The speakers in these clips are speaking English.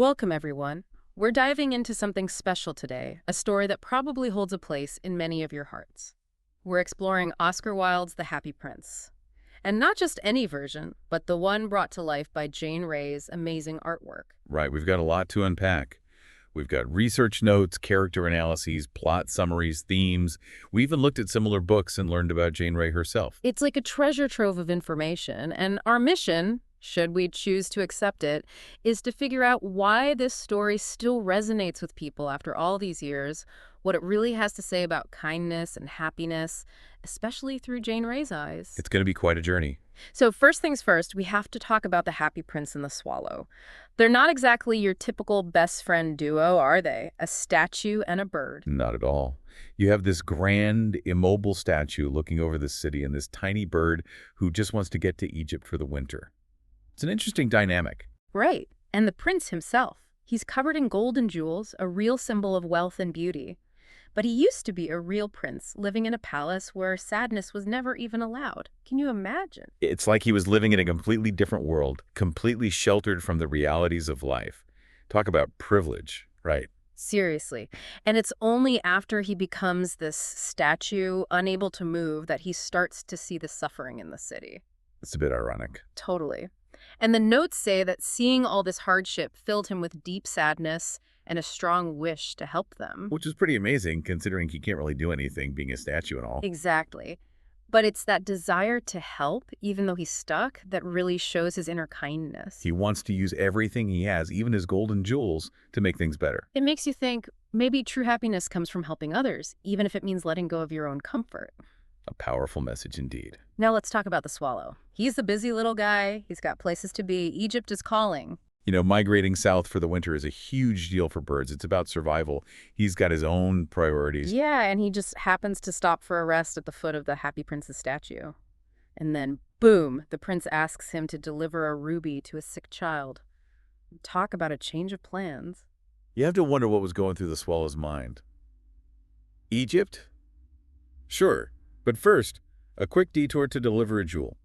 Welcome, everyone. We're diving into something special today, a story that probably holds a place in many of your hearts. We're exploring Oscar Wilde's The Happy Prince. And not just any version, but the one brought to life by Jane Ray's amazing artwork. Right, we've got a lot to unpack. We've got research notes, character analyses, plot summaries, themes. We even looked at similar books and learned about Jane Ray herself. It's like a treasure trove of information, and our mission, should we choose to accept it, is to figure out why this story still resonates with people after all these years, what it really has to say about kindness and happiness, especially through Jane Ray's eyes. It's going to be quite a journey. So first things first, we have to talk about the Happy Prince and the Swallow. They're not exactly your typical best friend duo, are they? A statue and a bird. Not at all. You have this grand, immobile statue looking over the city and this tiny bird who just wants to get to Egypt for the winter. It's an interesting dynamic. Right. And the prince himself. He's covered in gold and jewels, a real symbol of wealth and beauty. But he used to be a real prince, living in a palace where sadness was never even allowed. Can you imagine? It's like he was living in a completely different world, completely sheltered from the realities of life. Talk about privilege, right? Seriously. And it's only after he becomes this statue, unable to move, that he starts to see the suffering in the city. It's a bit ironic. Totally. And the notes say that seeing all this hardship filled him with deep sadness and a strong wish to help them. Which is pretty amazing, considering he can't really do anything, being a statue and all. Exactly. But it's that desire to help, even though he's stuck, that really shows his inner kindness. He wants to use everything he has, even his gold and jewels, to make things better. It makes you think maybe true happiness comes from helping others, even if it means letting go of your own comfort. A powerful message indeed. Now let's talk about the swallow. He's a busy little guy. He's got places to be. Egypt is calling. You know, migrating south for the winter is a huge deal for birds. It's about survival. He's got his own priorities. Yeah, and he just happens to stop for a rest at the foot of the Happy Prince's statue. And then, boom, the prince asks him to deliver a ruby to a sick child. Talk about a change of plans. You have to wonder what was going through the swallow's mind. Egypt? Sure. But first, a quick detour to deliver a jewel.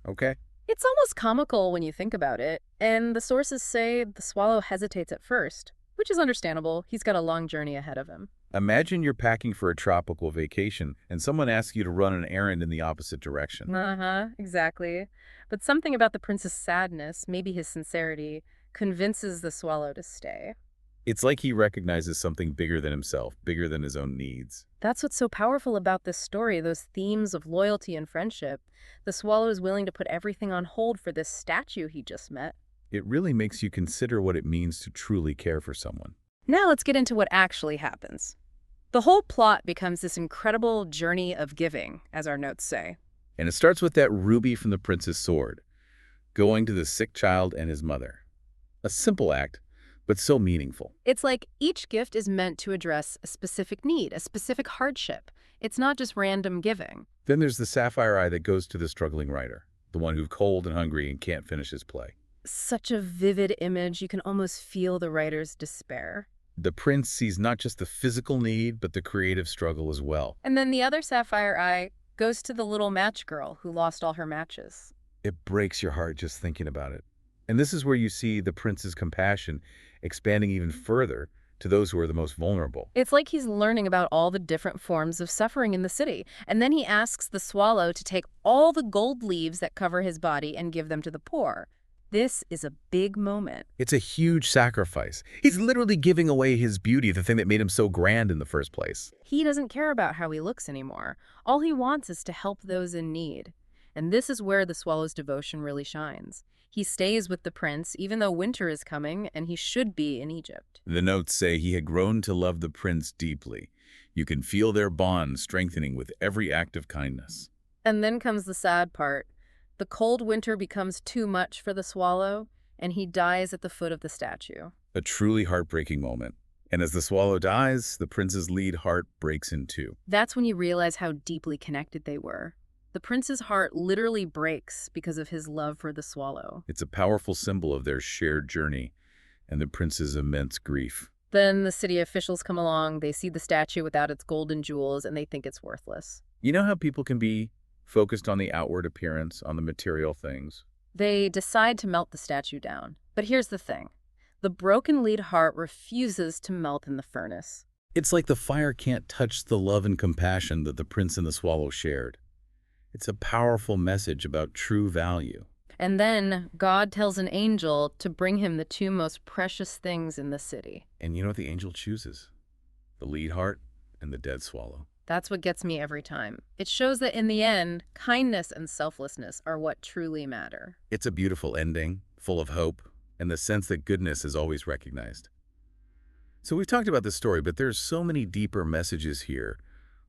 Okay? It's almost comical when you think about it, and the sources say the swallow hesitates at first, which is understandable. He's got a long journey ahead of him. Imagine you're packing for a tropical vacation, and someone asks you to run an errand in the opposite direction. Exactly. But something about the prince's sadness, maybe his sincerity, convinces the swallow to stay. It's like he recognizes something bigger than himself, bigger than his own needs. That's what's so powerful about this story, those themes of loyalty and friendship. The swallow is willing to put everything on hold for this statue he just met. It really makes you consider what it means to truly care for someone. Now let's get into what actually happens. The whole plot becomes this incredible journey of giving, as our notes say. And it starts with that ruby from the prince's sword, going to the sick child and his mother. A simple act, but so meaningful. It's like each gift is meant to address a specific need, a specific hardship. It's not just random giving. Then there's the sapphire eye that goes to the struggling writer, the one who's cold and hungry and can't finish his play. Such a vivid image, you can almost feel the writer's despair. The prince sees not just the physical need, but the creative struggle as well. And then the other sapphire eye goes to the little match girl who lost all her matches. It breaks your heart just thinking about it. And this is where you see the prince's compassion expanding even further to those who are the most vulnerable. It's like he's learning about all the different forms of suffering in the city. And then he asks the swallow to take all the gold leaves that cover his body and give them to the poor. This is a big moment. It's a huge sacrifice. He's literally giving away his beauty, the thing that made him so grand in the first place. He doesn't care about how he looks anymore. All he wants is to help those in need. And this is where the swallow's devotion really shines. He stays with the prince even though winter is coming and he should be in Egypt. The notes say he had grown to love the prince deeply. You can feel their bond strengthening with every act of kindness. And then comes the sad part. The cold winter becomes too much for the swallow, and he dies at the foot of the statue. A truly heartbreaking moment. And as the swallow dies, the prince's lead heart breaks in two. That's when you realize how deeply connected they were. The prince's heart literally breaks because of his love for the swallow. It's a powerful symbol of their shared journey and the prince's immense grief. Then the city officials come along, they see the statue without its gold and jewels, and they think it's worthless. You know how people can be focused on the outward appearance, on the material things? They decide to melt the statue down. But here's the thing. The broken lead heart refuses to melt in the furnace. It's like the fire can't touch the love and compassion that the prince and the swallow shared. It's a powerful message about true value. And then God tells an angel to bring him the two most precious things in the city. And you know what the angel chooses? The lead heart and the dead swallow. That's what gets me every time. It shows that in the end, kindness and selflessness are what truly matter. It's a beautiful ending, full of hope, and the sense that goodness is always recognized. So we've talked about this story, but there's so many deeper messages here.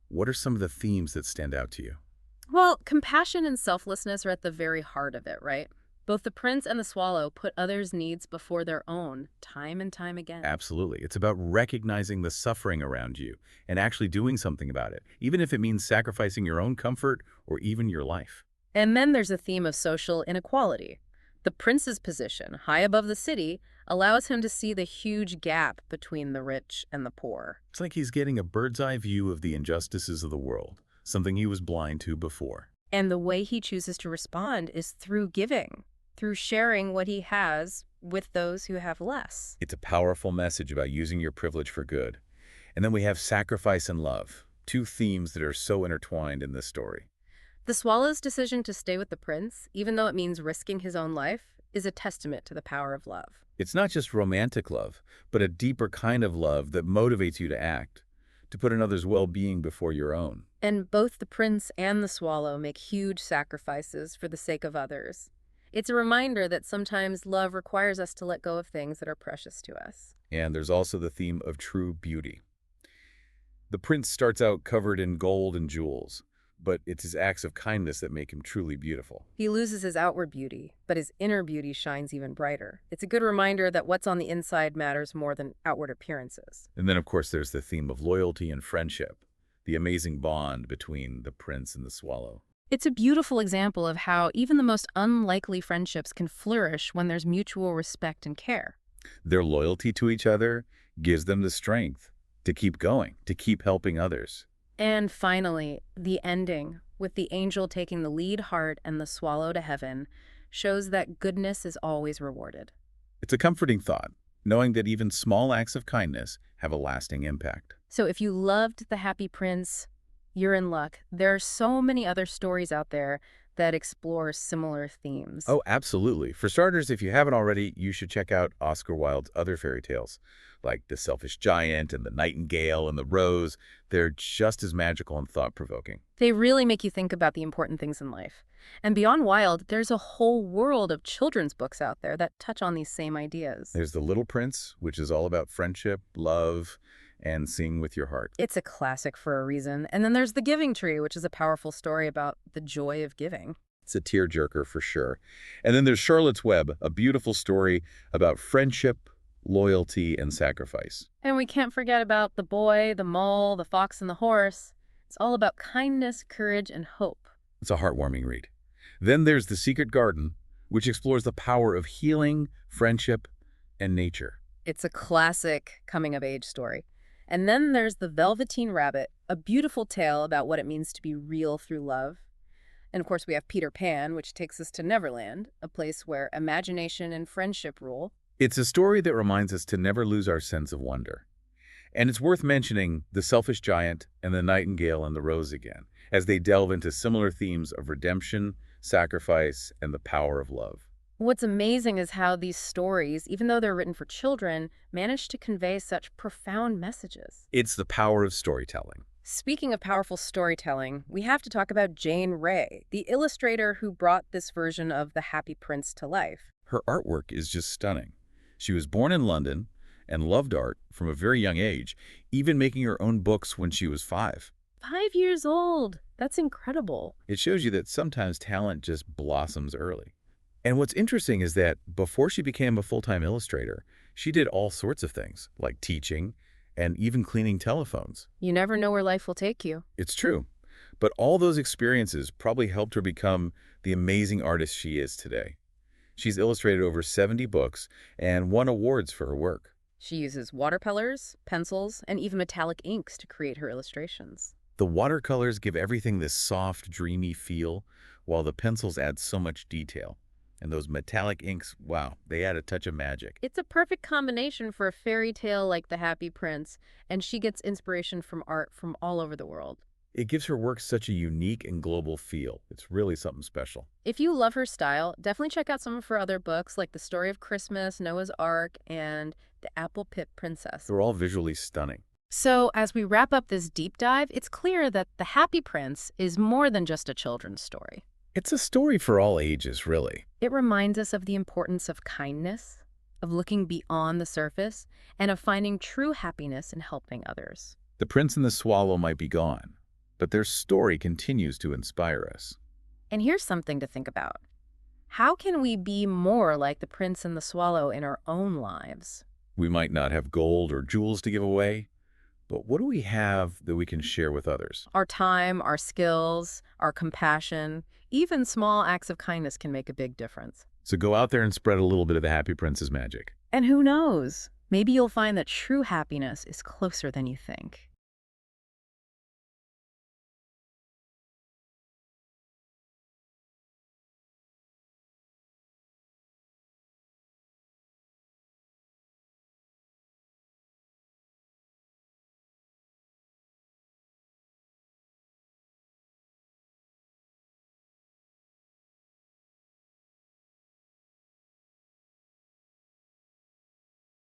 What are some of the themes that stand out to you? Well, compassion and selflessness are at the very heart of it, right? Both the prince and the swallow put others' needs before their own, time and time again. Absolutely. It's about recognizing the suffering around you and actually doing something about it, even if it means sacrificing your own comfort or even your life. And then there's a theme of social inequality. The prince's position, high above the city, allows him to see the huge gap between the rich and the poor. It's like he's getting a bird's-eye view of the injustices of the world, something he was blind to before. And the way he chooses to respond is through giving, through sharing what he has with those who have less. It's a powerful message about using your privilege for good. And then we have sacrifice and love, two themes that are so intertwined in this story. The swallow's decision to stay with the prince, even though it means risking his own life, is a testament to the power of love. It's not just romantic love, but a deeper kind of love that motivates you to act, to put another's well-being before your own. And both the prince and the swallow make huge sacrifices for the sake of others. It's a reminder that sometimes love requires us to let go of things that are precious to us. And there's also the theme of true beauty. The prince starts out covered in gold and jewels, but it's his acts of kindness that make him truly beautiful. He loses his outward beauty, but his inner beauty shines even brighter. It's a good reminder that what's on the inside matters more than outward appearances. And then, of course, there's the theme of loyalty and friendship, the amazing bond between the prince and the swallow. It's a beautiful example of how even the most unlikely friendships can flourish when there's mutual respect and care. Their loyalty to each other gives them the strength to keep going, to keep helping others. And finally, the ending, with the angel taking the lead heart and the swallow to heaven, shows that goodness is always rewarded. It's a comforting thought, knowing that even small acts of kindness have a lasting impact. So if you loved The Happy Prince, you're in luck. There are so many other stories out there that explore similar themes. Oh, absolutely. For starters, if you haven't already, you should check out Oscar Wilde's other fairy tales, like The Selfish Giant and The Nightingale and The Rose. They're just as magical and thought-provoking. They really make you think about the important things in life. And beyond Wilde, there's a whole world of children's books out there that touch on these same ideas. There's The Little Prince, which is all about friendship, love, and seeing with your heart. It's a classic for a reason. And then there's The Giving Tree, which is a powerful story about the joy of giving. It's a tearjerker for sure. And then there's Charlotte's Web, a beautiful story about friendship, loyalty, and sacrifice. And we can't forget about The Boy, the Mole, the Fox, and the Horse. It's all about kindness, courage, and hope. It's a heartwarming read. Then there's The Secret Garden, which explores the power of healing, friendship, and nature. It's a classic coming-of-age story. And then there's The Velveteen Rabbit, a beautiful tale about what it means to be real through love. And of course we have Peter Pan, which takes us to Neverland, a place where imagination and friendship rule. It's a story that reminds us to never lose our sense of wonder. And it's worth mentioning The Selfish Giant and The Nightingale and the Rose again, as they delve into similar themes of redemption, sacrifice, and the power of love. What's amazing is how these stories, even though they're written for children, manage to convey such profound messages. It's the power of storytelling. Speaking of powerful storytelling, we have to talk about Jane Ray, the illustrator who brought this version of The Happy Prince to life. Her artwork is just stunning. She was born in London and loved art from a very young age, even making her own books when she was 5. 5 years old. That's incredible. It shows you that sometimes talent just blossoms early. And what's interesting is that before she became a full-time illustrator, she did all sorts of things, like teaching and even cleaning telephones. You never know where life will take you. It's true. But all those experiences probably helped her become the amazing artist she is today. She's illustrated over 70 books and won awards for her work. She uses watercolors, pencils, and even metallic inks to create her illustrations. The watercolors give everything this soft, dreamy feel, while the pencils add so much detail. And those metallic inks, wow, they add a touch of magic. It's a perfect combination for a fairy tale like The Happy Prince, and she gets inspiration from art from all over the world. It gives her work such a unique and global feel. It's really something special. If you love her style, definitely check out some of her other books like The Story of Christmas, Noah's Ark, and The Apple Pit Princess. They're all visually stunning. So, as we wrap up this deep dive, it's clear that The Happy Prince is more than just a children's story. It's a story for all ages, really. It reminds us of the importance of kindness, of looking beyond the surface, and of finding true happiness in helping others. The prince and the swallow might be gone, but their story continues to inspire us. And here's something to think about. How can we be more like the prince and the swallow in our own lives? We might not have gold or jewels to give away, but what do we have that we can share with others? Our time, our skills, our compassion, even small acts of kindness can make a big difference. So go out there and spread a little bit of the Happy Prince's magic. And who knows? Maybe you'll find that true happiness is closer than you think.